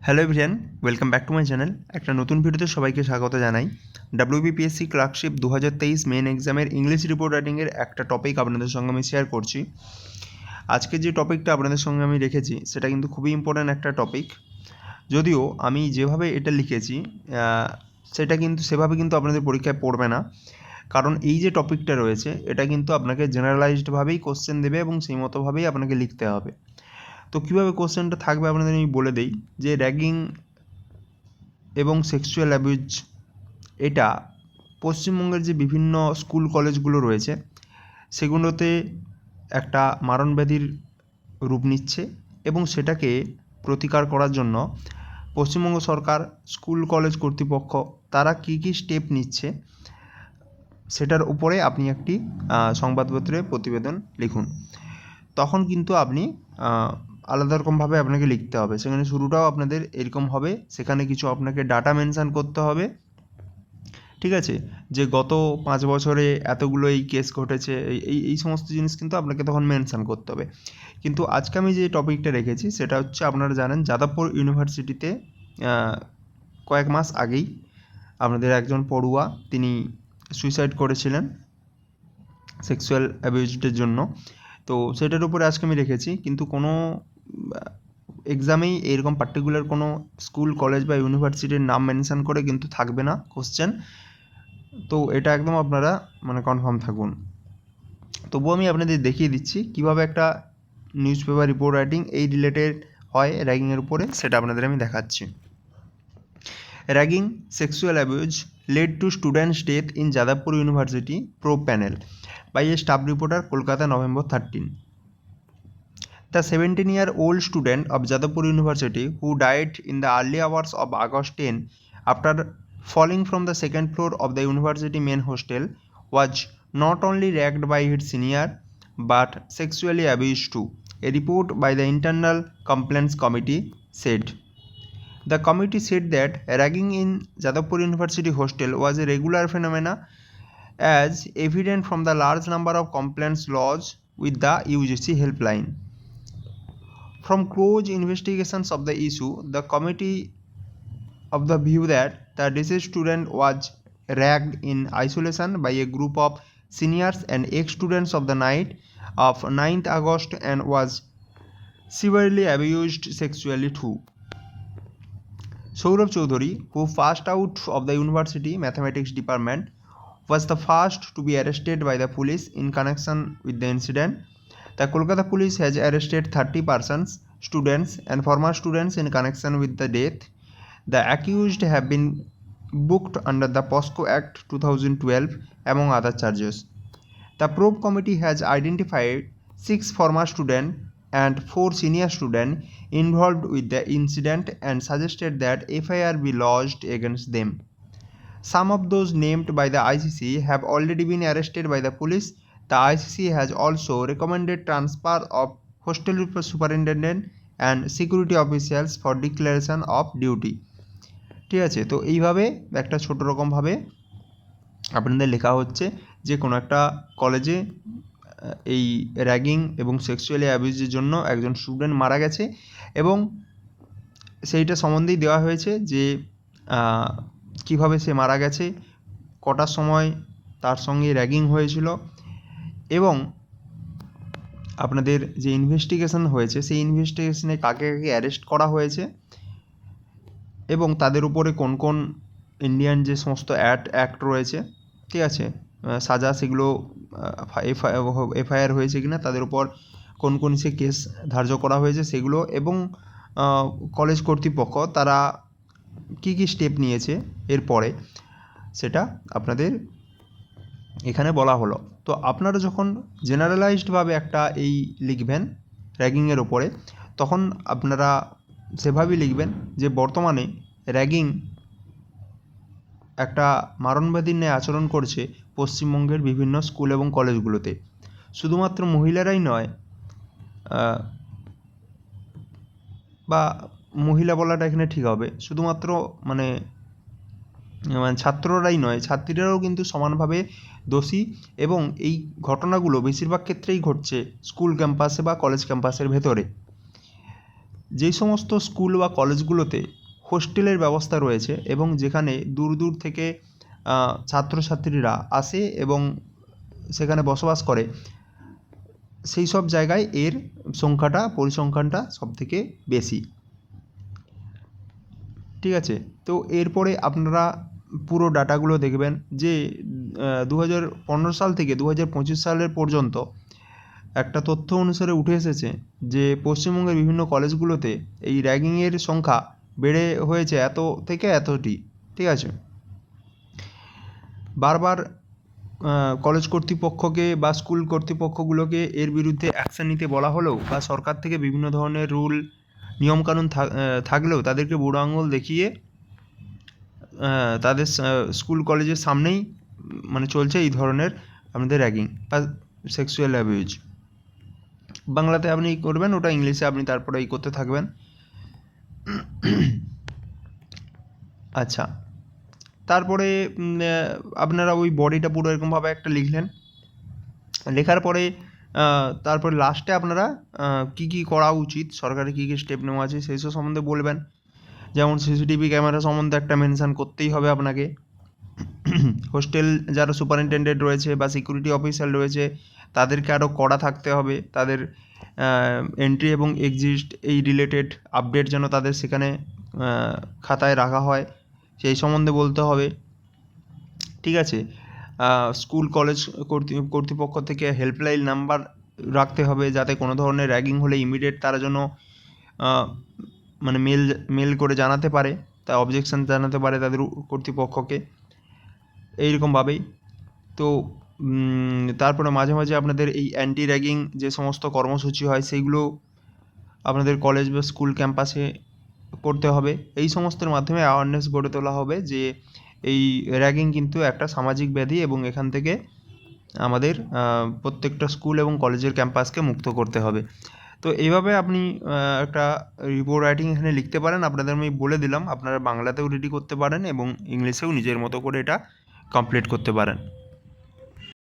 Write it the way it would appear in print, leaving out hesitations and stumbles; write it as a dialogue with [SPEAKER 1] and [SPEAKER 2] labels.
[SPEAKER 1] Hello everyone, welcome back to my channel. একটা নতুন ভিডিওতে সবাইকে স্বাগত জানাই। ডাব্লিউবিপিএসসি ক্লার্কশিপ 2023 মেন এক্সামের ইংলিশ রিপোর্ট রাইটিংয়ের একটা টপিক আপনাদের সঙ্গে আমি শেয়ার করছি। আজকে যে টপিকটা আপনাদের সঙ্গে আমি রেখেছি সেটা কিন্তু খুবই ইম্পর্ট্যান্ট একটা টপিক। যদিও আমি যেভাবে এটা লিখেছি সেটা কিন্তু সেভাবে কিন্তু আপনাদের পরীক্ষায় পড়বে না, কারণ এই যে টপিকটা রয়েছে এটা কিন্তু আপনাকে জেনারেলাইজডভাবেই কোশ্চেন দেবে এবং সেই মতোভাবেই আপনাকে লিখতে হবে। তো কীভাবে কোশ্চেনটা থাকবে আপনাদের আমি বলে দিই যে র্যাগিং এবং সেক্সুয়াল অ্যাবিউজ এটা পশ্চিমবঙ্গের যে বিভিন্ন স্কুল কলেজগুলো রয়েছে সেগুলোতে একটা মারণব্যাধির রূপ নিচ্ছে এবং সেটাকে প্রতিকার করার জন্য পশ্চিমবঙ্গ সরকার, স্কুল কলেজ কর্তৃপক্ষ তারা কী কী স্টেপ নিচ্ছে সেটার উপরে আপনি একটি সংবাদপত্রে প্রতিবেদন লিখুন। তখন কিন্তু আপনি আলাদা রকমভাবে আপনাকে লিখতে হবে। সেখানে শুরুটাও আপনাদের এরকম হবে, সেখানে কিছু আপনাকে ডাটা মেনশান করতে হবে, ঠিক আছে, যে গত 5 বছরে এতগুলো এই কেস ঘটেছে, এই সমস্ত জিনিস কিন্তু আপনাকে তখন মেনশান করতে হবে। কিন্তু আজকে আমি যে টপিকটা রেখেছি সেটা হচ্ছে, আপনারা জানেন যাদবপুর ইউনিভার্সিটিতে কয়েক মাস আগেই আপনাদের একজন পড়ুয়া তিনি সুইসাইড করেছিলেন সেক্সুয়াল অ্যাবিউজডের জন্য। তো সেটার উপরে আজকে আমি রেখেছি, কিন্তু কোনো এক্সামেই এরকম পার্টিকুলার কোনো স্কুল কলেজ বা ইউনিভার্সিটির নাম মেনশান করে কিন্তু থাকবে না কোশ্চেন। তো এটা একদম আপনারা কনফার্ম থাকুন। তবুও আমি আপনাদের দেখিয়ে দিচ্ছি কীভাবে একটা নিউজ পেপার রিপোর্ট রাইটিং এই রিলেটেড হয় র্যাগিংয়ের উপরে, সেটা আপনাদের আমি দেখাচ্ছি। Ragging, sexual abuse led to students' death in Jadavpur University probe panel by a staff reporter, Kolkata, November 13. The 17-year-old student of Jadavpur University who died in the early hours of August 10 after falling from the second floor of the university main hostel was not only ragged by his senior but sexually abused too, a report by the Internal Complaints Committee said. The committee said that ragging in Jadavpur University hostel was a regular phenomenon, as evident from the large number of complaints lodged with the UGC helpline. From close investigations of the issue, the committee of the view that the deceased student was ragged in isolation by a group of seniors and ex-students of the night of 9th August and was severely abused sexually too. Saurabh Choudhury, who passed out of the university mathematics department, was the first to be arrested by the police in connection with the incident. The Kolkata police has arrested 30 persons, students and former students in connection with the death. The accused have been booked under the POSCO Act 2012 among other charges. The probe committee has identified 6 former students and 4 senior students involved with the incident and suggested that FIR be lodged against them. Some of those named by the ICC have already been arrested by the police. The ICC has also recommended transfer of hostel superintendent and security officials for declaration of duty. ঠিক আছে, তো এইভাবে একটা ছোট রকমভাবে আপনাদের লেখা হচ্ছে যে কোনো একটা কলেজে এই র্যাগিং এবং সেক্সুয়ালি অ্যাবিউজের জন্য একজন স্টুডেন্ট মারা গেছে এবং সেইটা সম্বন্ধেই দেওয়া হয়েছে যে কীভাবে সে মারা গেছে, কটার সময় তার সঙ্গে র্যাগিং হয়েছিল এবং আপনাদের যে ইনভেস্টিগেশন হয়েছে সেই ইনভেস্টিগেশনে কাকে কাকে অ্যারেস্ট করা হয়েছে এবং তাদের উপরে কোন কোন ইন্ডিয়ান যে সমস্ত অ্যাক্ট রয়েছে, ঠিক আছে, সাজা, সেগুলো এফআইআর হয়েছে কিনা, তাদের উপর কোন কোন সে কেস ধার্য করা হয়েছে সেগুলো, এবং কলেজ কর্তৃপক্ষ তারা কী কী স্টেপ নিয়েছে এরপরে, সেটা আপনাদের এখানে বলা হলো। তো আপনারা যখন জেনারেলাইজডভাবে একটা এই লিখবেন র্যাগিংয়ের ওপরে, তখন আপনারা সেভাবেই লিখবেন যে বর্তমানে র্যাগিং একটা মারণব্যাধির ন্যায় আচরণ করছে পশ্চিমবঙ্গের বিভিন্ন স্কুল এবং কলেজগুলোতে। শুধুমাত্র মহিলারাই নয়, বা মহিলা বলাটা এখানে ঠিক হবে, শুধুমাত্র ছাত্ররাই নয়, ছাত্রীরাও কিন্তু সমানভাবে দোষী এবং এই ঘটনাগুলো বেশিরভাগ ক্ষেত্রেই ঘটছে স্কুল ক্যাম্পাসে বা কলেজ ক্যাম্পাসের ভেতরে। যেই সমস্ত স্কুল বা কলেজগুলোতে হোস্টেলের ব্যবস্থা রয়েছে এবং যেখানে দূর দূর থেকে ছাত্রছাত্রীরা আসে এবং সেখানে বসবাস করে, সেই সব জায়গায় এর পরিসংখ্যানটা সবথেকে বেশি। ঠিক আছে, তো এরপরে আপনারা পুরো ডাটাগুলো দেখবেন যে 2015 সাল থেকে 2025 সালের পর্যন্ত একটা তথ্য অনুসারে উঠে এসেছে যে পশ্চিমবঙ্গের বিভিন্ন কলেজগুলোতে এই র্যাগিংয়ের সংখ্যা বেড়ে হয়েছে এত থেকে এতটি। ঠিক আছে, বারবার কলেজ কর্তৃপক্ষকে বা স্কুল কর্তৃপক্ষগুলোকে এর বিরুদ্ধে অ্যাকশান নিতে বলা হলেও বা সরকার থেকে বিভিন্ন ধরনের রুল নিয়মকানুন থাকলেও তাদেরকে বুড়ো আঙুল দেখিয়ে তাদের স্কুল কলেজের সামনেই মানে চলছে এই ধরনের আপনাদের র্যাগিং বা সেক্সুয়াল অ্যাবিউজ। বাংলাতে আপনি করবেন, ওটা ইংলিশে আপনি তারপরে করতে থাকবেন। আচ্ছা, তারপরে আপনারা ওই বডিটা পুরো এরকমভাবে একটা লিখলেন। লেখার পরে তারপরে লাস্টে আপনারা কী কী করা উচিত, সরকারের কী কী স্টেপ নেওয়া আছে সেই সব সম্বন্ধে বলবেন। যেমন সিসিটিভি ক্যামেরা সম্বন্ধে একটা মেনশান করতেই হবে আপনাকে। হোস্টেল যারা সুপারিনটেন্ডেন্ট রয়েছে বা সিকিউরিটি অফিসার রয়েছে তাদেরকে আরও কড়া থাকতে হবে, তাদের এন্ট্রি এবং এক্সিট এই রিলেটেড আপডেট যেন তাদের সেখানে খাতায় রাখা হয় সেই সম্বন্ধে বলতে হবে। ঠিক আছে, স্কুল কলেজ কর্তৃপক্ষ থেকে হেল্পলাইন নাম্বার রাখতে হবে যাতে কোনো ধরনের র্যাগিং হলে ইমিডিয়েট তারা যেন মানে মেল করে জানাতে পারে, তা অবজেকশন জানাতে পারে তাদের কর্তৃপক্ষকে এইরকমভাবেই। তো তারপরে মাঝে মাঝে আপনাদের এই অ্যান্টি র্যাগিং যে সমস্ত কর্মসূচি হয় সেইগুলো আপনাদের কলেজ বা স্কুল ক্যাম্পাসে করতে হবে। এই সমস্তের মাধ্যমে অ্যাওয়ারনেস গড়ে তোলা হবে যে এই র্যাগিং কিন্তু একটা সামাজিক ব্যাধি এবং এখান থেকে আমাদের প্রত্যেকটা স্কুল এবং কলেজের ক্যাম্পাসকে মুক্ত করতে হবে। তো এইভাবে আপনি একটা রিপোর্ট রাইটিং এখানে লিখতে পারেন। আপনাদের আমি বলে দিলাম, আপনারা বাংলাতেও রেডি করতে পারেন এবং ইংলিশেও নিজের মতো করে এটা কমপ্লিট করতে পারেন।